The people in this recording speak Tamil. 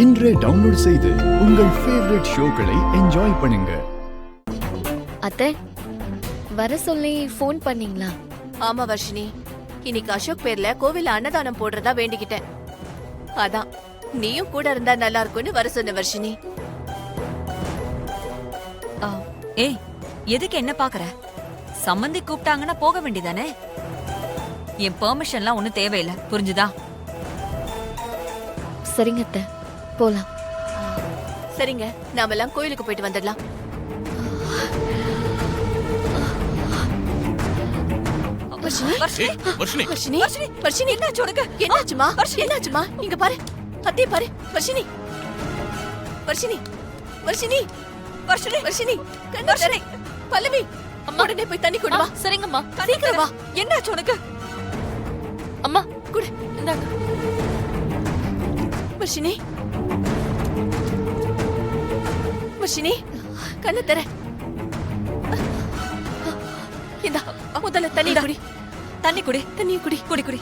இன்றே டவுன்லோட் செய்து உங்கள் ஃபேவரட் ஷோக்களை என்ஜாய் பண்ணுங்க. அத்தை, வர சொல்லி ஃபோன் பண்ணீங்களா? ஆமா வர்ஷினி, இன்னைக்கு அசோக் பேர்ல கோவில்ல அன்னதானம் போடுறதா வேண்டிக்கிட்டேன். அதான் நீயும் கூட இருந்தா நல்லா இருக்கும்னு வர சொன்ன வர்ஷினி. ஏய், எதுக்கு என்ன பாக்குற? சம்மந்தி கூப்பிட்டாங்கன்னா போக வேண்டியதானே? என் பெர்மிஷன்லாம் ஒண்ணும் தேவையில்லை, புரிஞ்சுதா? சரிங்க அத்தை, போலாம். சரிங்க, நாமெல்லாம் கோயிலுக்கு போயிட்டு வந்துடலாம். என்னாச்சுமா? இங்க பாரு, அத்தைய பாரு. வர்ஷினி, வர்ஷினி, வர்ஷினி, வர்ஷினி, வர்ஷினி, கண்ணு பல்லவி, அம்மா உடனே போய் தண்ணி கொண்டு வா. சரிங்கம்மா, சீக்கிரம் வா. என்னாச்சு உனக்கு? அம்மா குடு, இந்தாங்க. வர்ஷினி, வர்ஷினி, கண்ணு தர. இந்தா, முதல்ல தண்ணி குடி. தண்ணி குடி, தண்ணி குடி. குடி குடி.